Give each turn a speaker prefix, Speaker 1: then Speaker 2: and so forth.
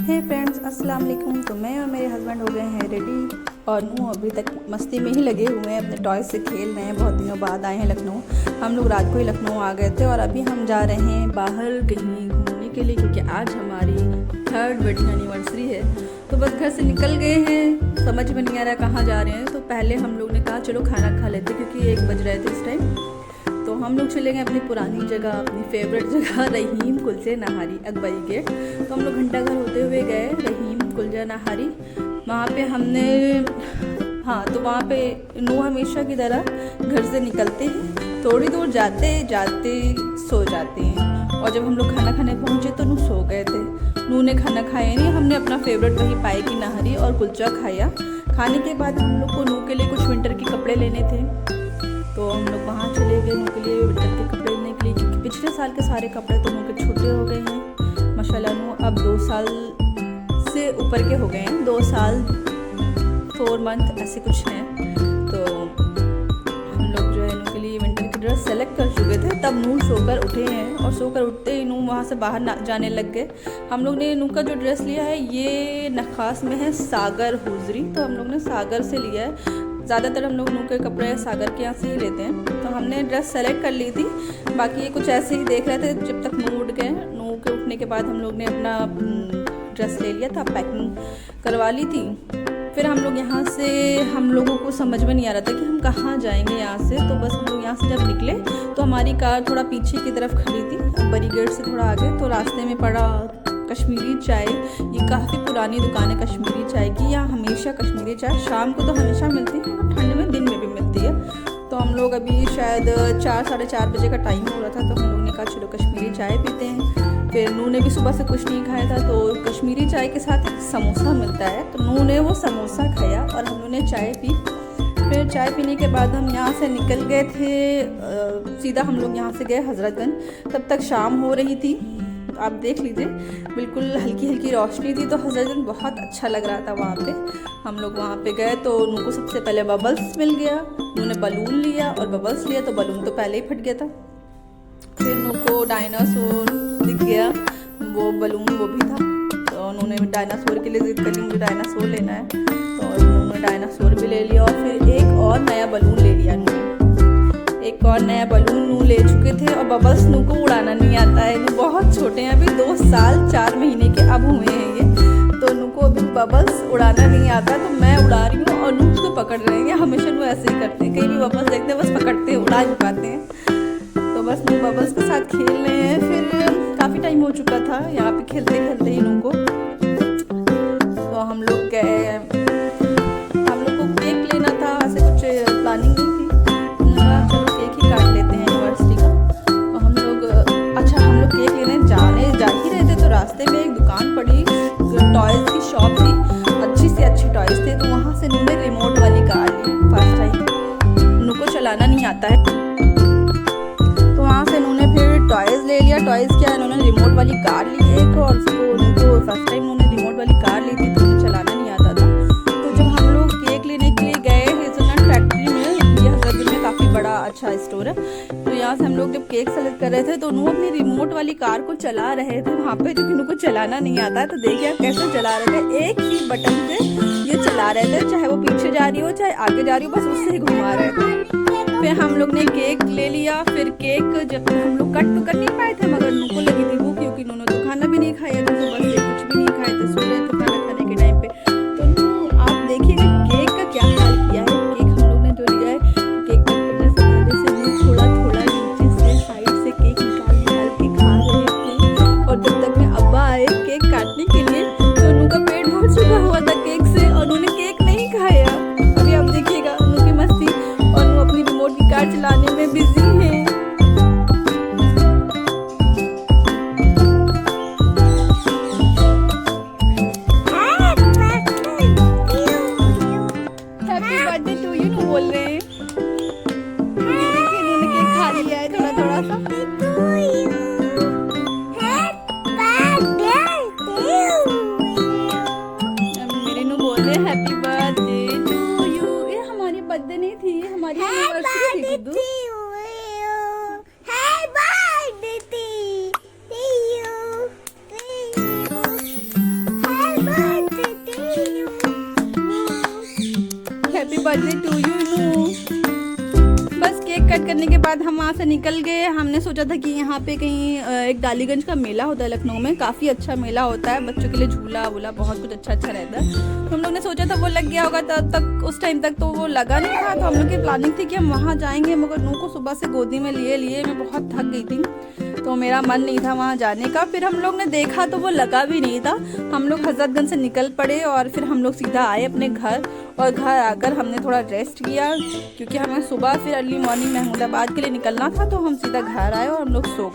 Speaker 1: हे friends, अस्सलाम वालेकुम। तो मैं और मेरे हस्बैंड हो गए हैं रेडी और नू अभी तक मस्ती में ही लगे हुए हैं, अपने टॉय से खेल रहे हैं। बहुत दिनों बाद आए हैं लखनऊ। हम लोग रात को ही लखनऊ आ गए थे और अभी हम जा रहे हैं बाहर कहीं घूमने के लिए, क्योंकि आज हमारी 3rd वेडिंग एनिवर्सरी है। तो बस घर से निकल गए हैं, समझ में नहीं आ रहा कहाँ जा रहे हैं। तो पहले हम लोग ने कहा चलो खाना खा लेते, क्योंकि 1 बज रहे थे इस टाइम। तो हम लोग चले गए अपनी पुरानी जगह, अपनी फेवरेट जगह रहीम कुलचे नहारी अकबरी गेट। तो हम लोग घंटा घर होते हुए गए रहीम कुलचा नहारी। वहाँ पे हमने तो वहाँ पे नू हमेशा की तरह घर से निकलते हैं, थोड़ी दूर जाते जाते सो जाते हैं। और जब हम लोग खाना खाने पहुँचे तो नू सो गए थे। नू ने खाना खाया नहीं, हमने अपना फेवरेट वही पाए की नहारी और कुलचा खाया। खाने के बाद हम लोग को नू के लिए कुछ विंटर के कपड़े लेने थे, तो हम लोग वहाँ चले गए नू के लिए विंटर के कपड़े लेने के लिए, क्योंकि पिछले साल के सारे कपड़े तो नू के छोटे हो गए हैं। माशाल्लाह नू अब 2 साल से ऊपर के हो गए हैं, 2 साल 4 मंथ ऐसे कुछ हैं। तो हम लोग जो है नू के लिए विंटर की ड्रेस सेलेक्ट कर चुके थे। तब नू सोकर उठे हैं और सोकर उठते ही नू वहाँ से बाहर जाने लग गए। हम लोग ने नू का जो ड्रेस लिया है ये नखास में है सागर हुजरी, तो हम लोग ने सागर से लिया है। ज़्यादातर हम लोग नू के कपड़े सागर के यहाँ से ही लेते हैं। तो हमने ड्रेस सेलेक्ट कर ली थी, बाकी ये कुछ ऐसे ही देख रहे थे जब तक नू उठ गए। नू के उठने के बाद हम लोग ने अपना ड्रेस ले लिया था, पैकिंग करवा ली थी। फिर हम लोग यहाँ से, हम लोगों को समझ में नहीं आ रहा था कि हम कहाँ जाएंगे यहाँ से। तो बस हम लोग यहाँ से जब निकले तो हमारी कार थोड़ा पीछे की तरफ खड़ी थी, अकबरी गेट से थोड़ा आगे। तो रास्ते में पड़ा कश्मीरी चाय। ये काफ़ी पुरानी दुकान है कश्मीरी चाय की। यहाँ हमेशा कश्मीरी चाय शाम को तो हमेशा मिलती है, ठंड में दिन में भी मिलती है। तो हम लोग अभी शायद 4 साढ़े 4 बजे का टाइम हो रहा था, तो हम लोग ने कहा चलो कश्मीरी चाय पीते हैं। फिर नू ने भी सुबह से कुछ नहीं खाया था, तो कश्मीरी चाय के साथ एक समोसा मिलता है, तो नू ने वो समोसा खाया और हम लोग ने चाय पी। फिर चाय पीने के बाद हम यहाँ से निकल गए थे, सीधा हम लोग यहाँ से गए हजरतगंज। तब तक शाम हो रही थी, आप देख लीजिए बिल्कुल हल्की हल्की रोशनी थी। तो हजरतगंज बहुत अच्छा लग रहा था वहाँ पे। हम लोग वहाँ पे गए तो नू को सबसे पहले बबल्स मिल गया। नू ने बलून लिया और बबल्स लिया, तो बलून तो पहले ही फट गया था। फिर नू को डायनासोर दिख गया, वो बलून वो भी था। तो उन्होंने डायनासोर के लिए जिद कर ली, मुझे डायनासोर लेना है, तो उन्होंने डायनासोर भी ले लिया। और फिर एक और नया बलून ले लिया नू, एक और नया बलून नू ले चुके थे। और बबल्स नू को उड़ाना नहीं आता है, नू बहुत छोटे हैं अभी, 2 साल 4 महीने के अब हुए हैं ये। तो नू को अभी बबल्स उड़ाना नहीं आता, तो मैं उड़ा रही हूँ और नू उसको पकड़ रहे हैं। हमेशा नू ऐसे ही करते हैं, कहीं भी बबल्स देखते हैं बस पकड़ते हैं, उड़ा नहीं पाते हैं। तो बस नू बबल्स के साथ खेल रहे हैं। फिर काफ़ी टाइम हो चुका था यहाँ पे खेलते खेलते ही नू को। तो हम लोग गए, हम लोग को केक लेना था, ऐसे कुछ प्लानिंग नहीं थी। चलो केक ही काट लेते हैं एनिवर्सरी का। तो हम लोग हम लोग केक लेने जा ही रहे थे, तो रास्ते में एक दुकान पड़ी, टॉयज़ की शॉप थी, अच्छी से अच्छी टॉयज़ थे। तो वहाँ से नू ने रिमोट वाली कार ली, फर्स्ट टाइम। नू को चलाना नहीं आता है, तो वहाँ से नू ने फिर टॉयज़ ले लिया। टॉयज़ क्या, इन्होंने रिमोट वाली कार ली एक, और उसको फर्स्ट टाइम उन्होंने रिमोट वाली कार ली थी, तो उन्हें चलाना नहीं आता था। तो जब हम लोग केक लेने के लिए गए हेज़लनट फैक्ट्री में, ये हजरतगंज में काफ़ी बड़ा अच्छा स्टोर है, तो यहाँ से हम लोग जब केक सेलेक्ट कर रहे थे तो नू अपनी रिमोट वाली कार को चला रहे थे वहाँ पे, जो कि नू को चलाना नहीं आता है। तो देखिए आप कैसे चला रहे थे, एक ही बटन पे ये चला रहे थे, चाहे वो पीछे जा रही हो चाहे आगे जा रही हो, बस उससे ही घुमा रहे थे। फिर हम लोग ने केक ले लिया। फिर केक जब हम लोग कट तो कर नहीं पाए थे, मगर नू को लगी थी भूख, क्योंकि उन्होंने तो खाना भी नहीं खाया था, सुबह से कुछ भी नहीं खाए थे, सो रहे थे खाना खाने के टाइम पे। तो नू आप देखिए केक का क्या हाल किया है। केक हम लोग ने जो लिया है, केक कटने से पहले से नू थोड़ा थोड़ा नीचे से साइड से केक निकाल के खा रहे थे। और जब तक में अब्बा आए केक काटने के लिए, तो नू का पेट बहुत सूखा हुआ था केक से, और उन्होंने केक नहीं खाया। अभी आप देखिएगा नू की मस्ती, और नू अपनी रिमोट की कार चलाने में बिजी है। Birthday to you. बस केक कट करने के बाद हम वहाँ से निकल गए। हमने सोचा था कि यहाँ पे कहीं एक डालीगंज का मेला होता है लखनऊ में, काफ़ी अच्छा मेला होता है, बच्चों के लिए झूला वूला बहुत कुछ अच्छा अच्छा रहता है। तो हम लोग ने सोचा था वो लग गया होगा, तब तक उस टाइम तक तो वो लगा नहीं था। तो हम लोग की प्लानिंग थी कि हम वहाँ जाएंगे, मगर नू को सुबह से गोदी में लिए मैं बहुत थक गई थी, तो मेरा मन नहीं था वहाँ जाने का। फिर हम लोग ने देखा तो वो लगा भी नहीं था। हम लोग हजरतगंज से निकल पड़े और फिर हम लोग सीधा आए अपने घर, और घर आकर हमने थोड़ा रेस्ट किया, क्योंकि हमें सुबह फिर अर्ली मॉर्निंग महमूदाबाद के लिए निकलना था। तो हम सीधा घर आए और हम लोग सो गए।